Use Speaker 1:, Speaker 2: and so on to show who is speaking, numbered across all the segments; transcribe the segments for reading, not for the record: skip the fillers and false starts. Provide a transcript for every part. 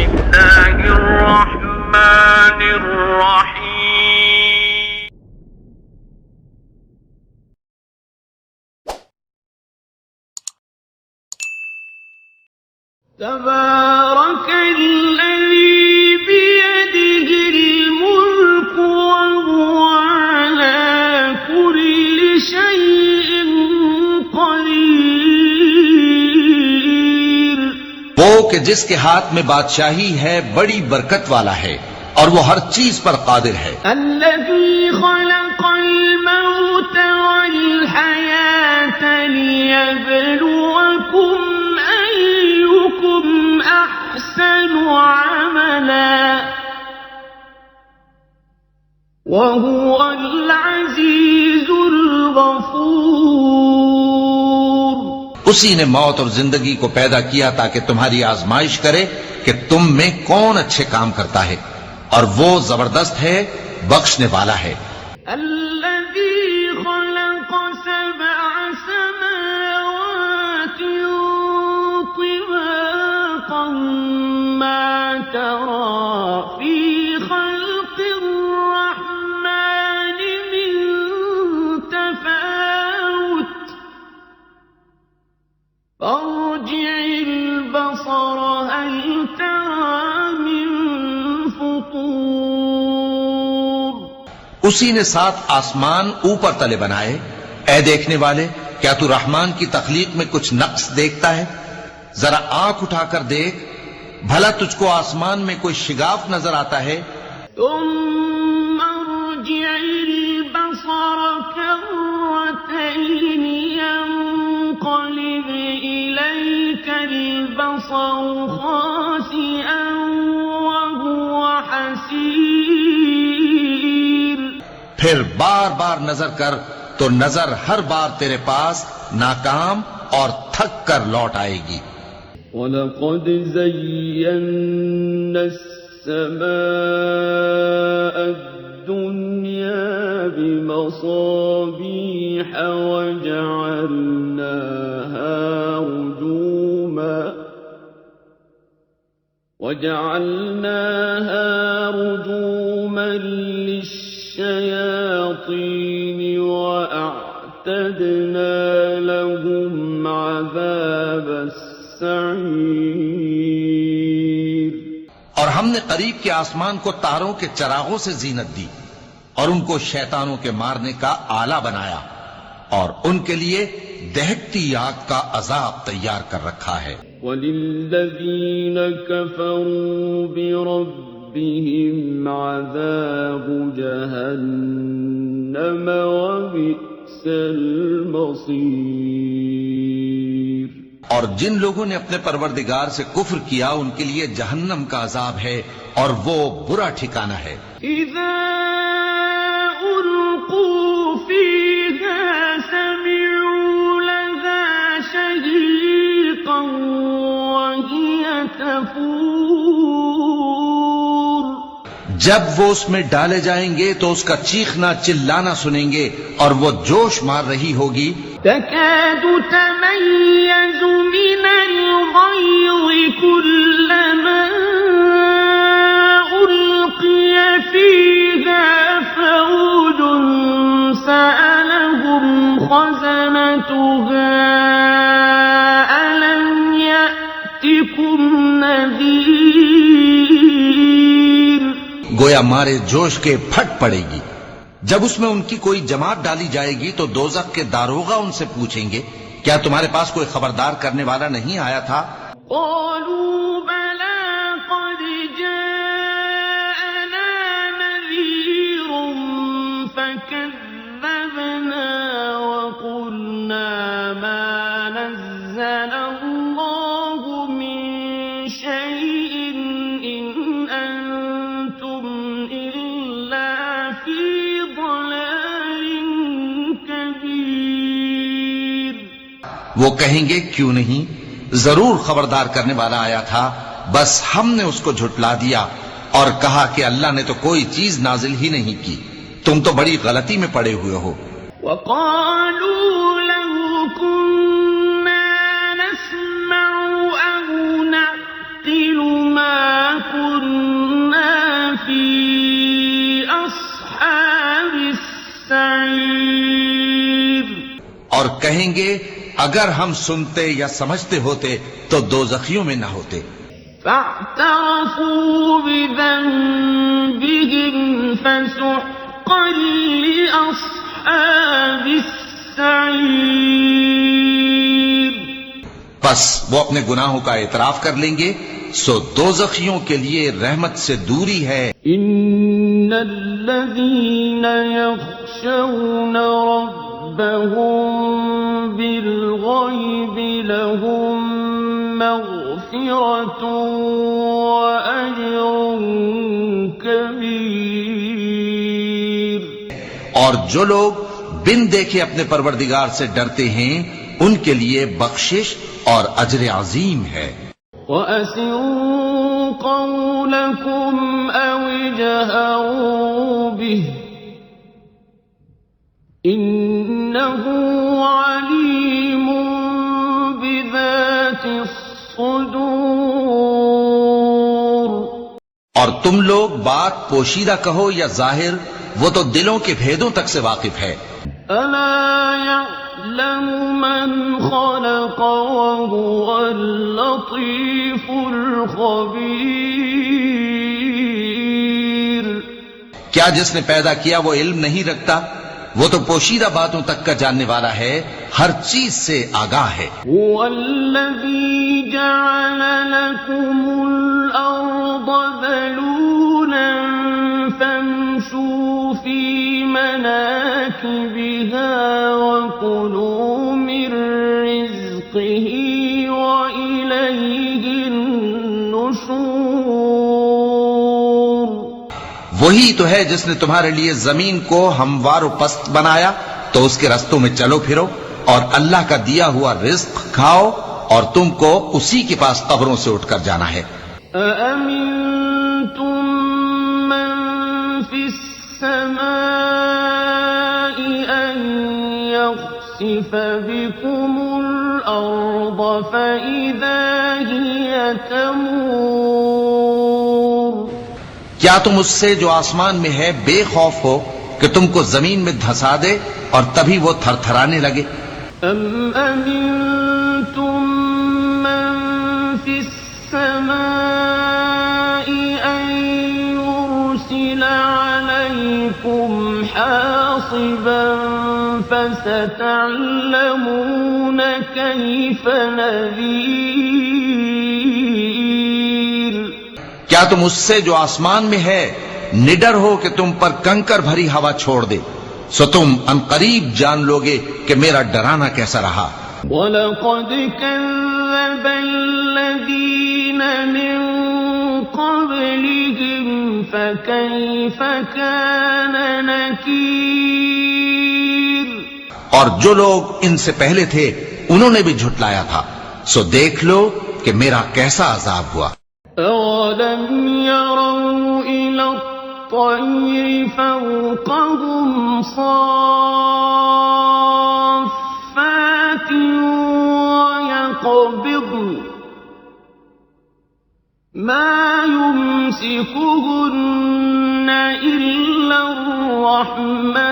Speaker 1: الله الرحمن الرحيم تبارك الذي بيده الملك وهو على كل شيء قدير
Speaker 2: وہ کہ جس کے ہاتھ میں بادشاہی ہے بڑی برکت والا ہے اور وہ ہر چیز پر قادر ہے.
Speaker 1: الذي خلق الموت والحياة ليبلوكم أيكم أحسن عملا وهو العزيز الغفور.
Speaker 2: اسی نے موت اور زندگی کو پیدا کیا تاکہ تمہاری آزمائش کرے کہ تم میں کون اچھے کام کرتا ہے، اور وہ زبردست ہے، بخشنے والا ہے.
Speaker 1: الذي خلق سبع سماوات طباقا ما ترى في خلق الرحمن من تفاوت فارجع البصر هل ترى من فطور.
Speaker 2: اسی نے 7 آسمان اوپر تلے بنائے. اے دیکھنے والے، کیا تو رحمان کی تخلیق میں کچھ نقص دیکھتا ہے؟ ذرا آنکھ اٹھا کر دیکھ، بھلا تجھ کو آسمان میں کوئی شگاف نظر آتا ہے؟
Speaker 1: ثم ارجع البصر كرتين ينقلب إليك البصر خاسئا وهو حسير.
Speaker 2: پھر بار بار نظر کر تو نظر ہر بار تیرے پاس ناکام اور تھک کر لوٹ آئے گی.
Speaker 1: وَلَقَدْ زَيَّنَّا السَّمَاءَ الدُّنْيَا بِمَصَابِيحَ وَجَعَلْنَاهَا رُجُومًا لِلشَّيَاطِينِ وَأَعْتَدْنَا لَهُمْ عَذَابَ السَّعِيرِ.
Speaker 2: اور ہم نے قریب کے آسمان کو تاروں کے چراغوں سے زینت دی اور ان کو شیطانوں کے مارنے کا آلہ بنایا، اور ان کے لیے دہکتی آگ کا عذاب تیار کر رکھا ہے.
Speaker 1: وَلِلَّذِينَ كَفَرُوا بِرَبِّهِمْ عَذَابُ جَهَنَّمَ وَبِئْسَ الْمَصِيرُ.
Speaker 2: اور جن لوگوں نے اپنے پروردگار سے کفر کیا ان کے لیے جہنم کا عذاب ہے اور وہ برا ٹھکانہ ہے.
Speaker 1: اذا القوا فيها سمعوا لها شهيقا وهي تفور.
Speaker 2: جب وہ اس میں ڈالے جائیں گے تو اس کا چیخنا چلانا سنیں گے اور وہ جوش مار رہی ہوگی.
Speaker 1: تكاد تميز من الغيظ كلما ألقي فيها فوج سألهم خزنتها ألم يأتكم نذير.
Speaker 2: گویا مارے جوش کے پھٹ پڑے گی. جب اس میں ان کی کوئی جماعت ڈالی جائے گی تو دوزخ کے داروغہ ان سے پوچھیں گے کیا تمہارے پاس کوئی خبردار کرنے والا نہیں آیا تھا؟
Speaker 1: قالوا بلى قد جاءنا نذير فكذبنا وقلنا ما نزل الله من شيء إن أنتم إلا في ضلال كبير.
Speaker 2: وہ کہیں گے کیوں نہیں، ضرور خبردار کرنے والا آیا تھا، بس ہم نے اس کو جھٹلا دیا اور کہا کہ اللہ نے تو کوئی چیز نازل ہی نہیں کی، تم تو بڑی غلطی میں پڑے ہوئے ہو.
Speaker 1: وقالوا لو كنا نسمع أو نعقل ما
Speaker 2: اور کہیں گے اگر ہم سنتے یا سمجھتے ہوتے تو دوزخیوں میں نہ ہوتے.
Speaker 1: فاعترفوا بذنبهم فسحقا لأصحاب السعير.
Speaker 2: پس وہ اپنے گناہوں کا اعتراف کر لیں گے، سو دوزخیوں کے لیے رحمت سے دوری ہے.
Speaker 1: ان الذين يخشون ربهم بالغيب لهم مغفرة وأجر كبير.
Speaker 2: اور جو لوگ بن دیکھے اپنے پروردگار سے ڈرتے ہیں ان کے لیے بخشش اور اجر عظیم ہے.
Speaker 1: وَأَسِرُّوا قَوْلَكُمْ أَوِ اجْهَرُوا بِهِ إِنَّهُ عَلِيمٌ بِذَاتِ الصُّدُورِ.
Speaker 2: اور تم لوگ بات پوشیدہ کہو یا ظاہر، وہ تو دلوں کے بھیدوں تک سے واقف ہے.
Speaker 1: أَلَا يَعْلَمُ مَنْ خَلَقَ وَهُوَ اللَّطِيفُ الْخَبِيرُ.
Speaker 2: کیا جس نے پیدا کیا وہ علم نہیں رکھتا؟ وہ تو پوشیدہ باتوں تک کا جاننے والا ہے، ہر چیز سے آگاہ ہے.
Speaker 1: هُوَ الَّذِي جَعَلَ لَكُمُ الْأَرْضَ ذَلُولًا فَامْشُوا فِي مَنَاكِبِهَا وَكُلُوا مِن رِّزْقِهِ وَإِلَيْهِ النُّشُورُ.
Speaker 2: وہی تو ہے جس نے تمہارے لیے زمین کو ہموار و پست بنایا، تو اس کے رستوں میں چلو پھرو اور اللہ کا دیا ہوا رزق کھاؤ، اور تم کو اسی کے پاس قبروں سے اٹھ کر جانا ہے.
Speaker 1: أَأَمِنتُم مَّن فِي السَّمَاءِ أَن يَخْسِفَ بِكُمُ الْأَرْضَ فَإِذَا هِيَ تَمُورُ.
Speaker 2: کیا تم اس سے جو آسمان میں ہے بے خوف ہو کہ تم کو زمین میں دھسا دے اور تبھی وہ تھر تھرانے لگے؟
Speaker 1: أَمْ أَمِنتُم مَّن فِي السَّمَاءِ أَن يُرْسِلَ عَلَيْكُمْ حَاصِبًا فَسَتَعْلَمُونَ كَيْفَ نَذِيرِ.
Speaker 2: کیا تم اس سے جو آسمان میں ہے نڈر ہو کہ تم پر کنکر بھری ہوا چھوڑ دے؟ سو تم عنقریب جان لوگے کہ میرا ڈرانا کیسا رہا.
Speaker 1: وَلَقَدْ كَذَّبَ الَّذِينَ مِن قَبْلِهِمْ فَكَيْفَ كَانَ نَكِيرِ.
Speaker 2: اور جو لوگ ان سے پہلے تھے انہوں نے بھی جھٹلایا تھا، سو دیکھ لو کہ میرا کیسا عذاب ہوا.
Speaker 1: أَوَلَمْ يَرَوْا إِلَى الطَّيْرِ فَوْقَهُمْ صَافَّاتٍ وَيَقْبِضْنَ مَا يُمْسِكُهُنَّ إِلَّا الرَّحْمَنُ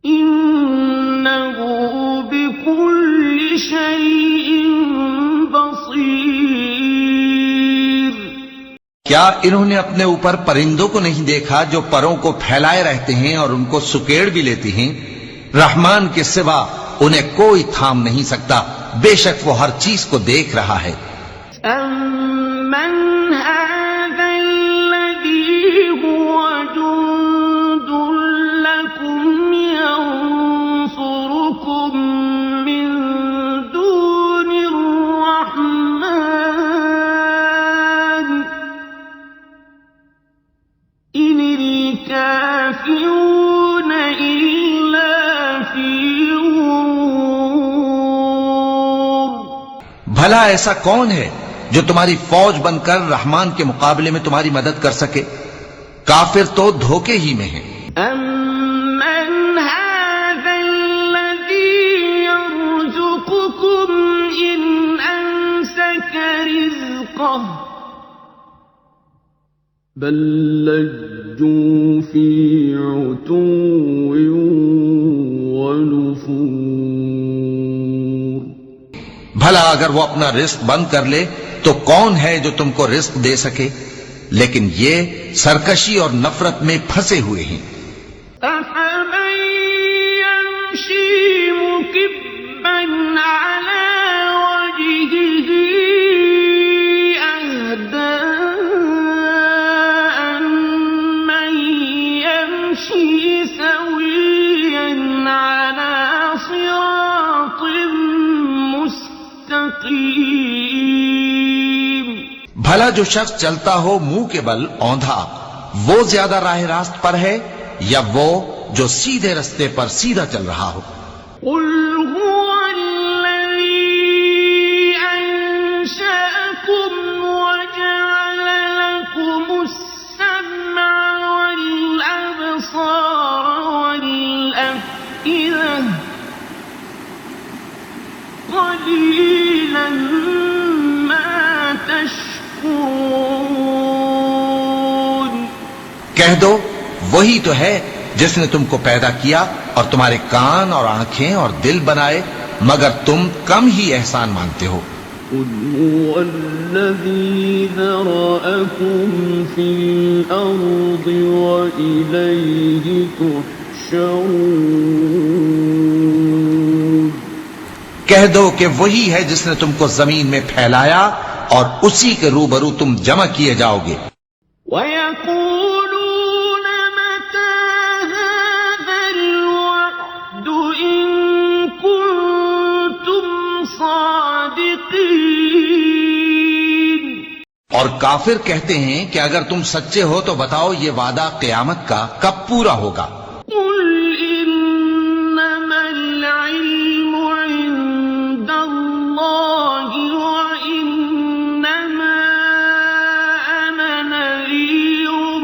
Speaker 1: إِنَّهُ بِكُلِّ شَيْءٍ بَصِيرٌ.
Speaker 2: کیا انہوں نے اپنے اوپر پرندوں کو نہیں دیکھا جو پروں کو پھیلائے رہتے ہیں اور ان کو سکیڑ بھی لیتی ہیں؟ رحمان کے سوا انہیں کوئی تھام نہیں سکتا، بے شک وہ ہر چیز کو دیکھ رہا ہے.
Speaker 1: أَمَّنْ هَٰذَا الَّذِي هُوَ جُندٌ لَّكُمْ يَنصُرُكُم مِّن دُونِ الرَّحْمَٰنِ إِنِ الْكَافِرُونَ إِلَّا فِي غُرُورٍ.
Speaker 2: بھلا ایسا کون ہے جو تمہاری فوج بن کر رحمان کے مقابلے میں تمہاری مدد کر سکے؟ کافر تو دھوکے ہی میں ہیں.
Speaker 1: أَمَّنْ هَٰذَا الَّذِي يَرْزُقُكُمْ إِنْ أَمْسَكَ رِزْقَهُ بَل لَّجُّوا فِي عُتُوٍّ
Speaker 2: بھلا اگر وہ اپنا رزق بند کر لے تو کون ہے جو تم کو رزق دے سکے؟ لیکن یہ سرکشی اور نفرت میں پھنسے ہوئے ہیں۔
Speaker 1: أَفَمَن يَمْشِي مُكِبًّا عَلَى وَجْهِهِ أَهْدَىٰ أَمَّن يَمْشِي سَوِيًّا عَلَىٰ صِرَاطٍ مُّسْتَقِيمٍ۔
Speaker 2: بھلا جو شخص چلتا ہو منہ کے بل اوندھا، وہ زیادہ راہ راست پر ہے یا وہ جو سیدھے رستے پر سیدھا چل رہا ہو؟
Speaker 1: قُلْ هُوَ الَّذِي أَنشَأَكُمْ وَجَعَلَ لَكُمُ السَّمْعَ وَالْأَبْصَارَ وَالْأَفْئِدَةَ قَلِيلًا مَا تَشْكُرُونَ۔
Speaker 2: کہہ دو وہی تو ہے جس نے تم کو پیدا کیا اور تمہارے کان اور آنکھیں اور دل بنائے، مگر تم کم ہی احسان مانتے ہو۔
Speaker 1: قُلْ هُوَ الَّذِي ذَرَأَكُمْ فِي الْأَرْضِ وَإِلَيْهِ تُحْشَرُونَ۔
Speaker 2: کہہ دو کہ وہی ہے جس نے تم کو زمین میں پھیلایا اور اسی کے روبرو تم جمع کیے جاؤ گے۔
Speaker 1: وَيَقُولُونَ مَتَىٰ هَٰذَا الْوَعْدُ إِن كُنتُمْ صَادِقِينَ۔
Speaker 2: اور کافر کہتے ہیں کہ اگر تم سچے ہو تو بتاؤ یہ وعدہ قیامت کا کب پورا ہوگا؟
Speaker 1: قُلْ إِنَّمَا الْعِلْمُ عِندَ اللَّهِ وَإِنَّمَا أَنَا نَذِيرٌ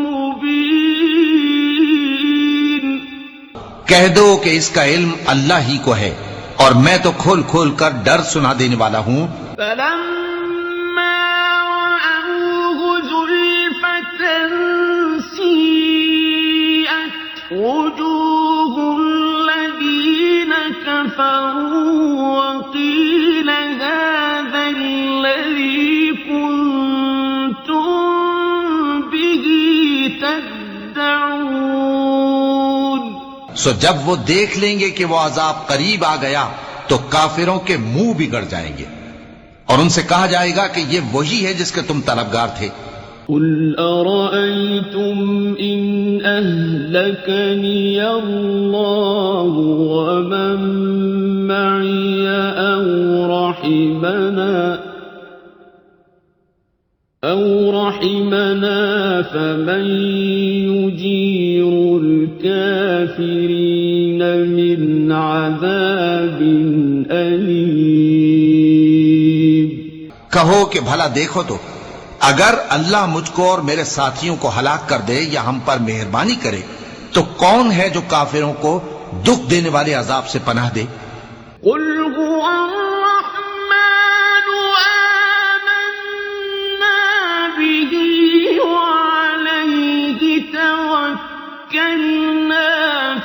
Speaker 1: مُّبِينٌ۔
Speaker 2: کہہ دو کہ اس کا علم اللہ ہی کو ہے اور میں تو کھول کھول کر ڈر سنا دینے والا ہوں۔
Speaker 1: فَلَمَّا رَأَوْهُ زُلْفَةً سِيئَتْ وُجُوهُ الَّذِينَ كَفَرُوا وَقِيلَ هَٰذَا الَّذِي كُنتُم بِهِ تَدَّعُونَ۔
Speaker 2: سو جب وہ دیکھ لیں گے کہ وہ عذاب قریب آ گیا تو کافروں کے منہ بگڑ جائیں گے اور ان سے کہا جائے گا کہ یہ وہی ہے جس کے تم طلبگار تھے۔
Speaker 1: قُلْ أَرَأَيْتُمْ إِنْ أَهْلَكَنِيَ اللَّهُ وَمَن مَّعِيَ أَوْ رَحِمَنَا فَمَن يُجِيرُ الْكَافِرِينَ مِنْ عَذَابٍ أَلِيمٍ۔
Speaker 2: کہو کہ بھلا دیکھو تو اگر اللہ مجھ کو اور میرے ساتھیوں کو ہلاک کر دے یا ہم پر مہربانی کرے تو کون ہے جو کافروں کو دکھ دینے والے عذاب سے پناہ دے؟
Speaker 1: قُلْ هُوَ الرَّحْمَٰنُ آمَنَّا بِهِ وَعَلَيْهِ تَوَكَّلْنَا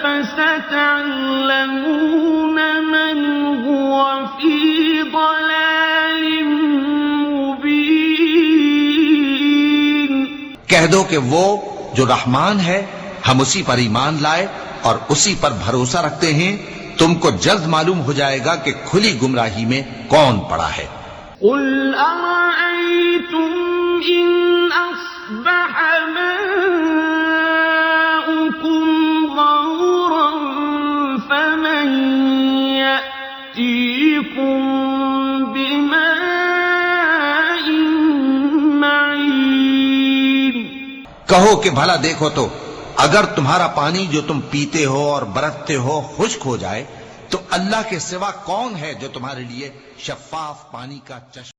Speaker 1: فَسَتَعْلَمُونَ مَنْ هُوَ فِي ضَلَالٍ مُّبِينٍ۔
Speaker 2: کہہ دو کہ وہ جو رحمان ہے ہم اسی پر ایمان لائے اور اسی پر بھروسہ رکھتے ہیں، تم کو جلد معلوم ہو جائے گا کہ کھلی گمراہی میں کون پڑا ہے۔
Speaker 1: قُلْ أَرَأَيْتُمْ إِنْ أَصْبَحَ مَاؤُكُمْ غَوْرًا فَمَن يَأْتِيكُم بِمَاءٍ مَّعِينٍ۔
Speaker 2: کہو کہ بھلا دیکھو تو اگر تمہارا پانی جو تم پیتے ہو اور برتتے ہو خشک ہو جائے تو اللہ کے سوا کون ہے جو تمہارے لیے شفاف پانی کا چشمہ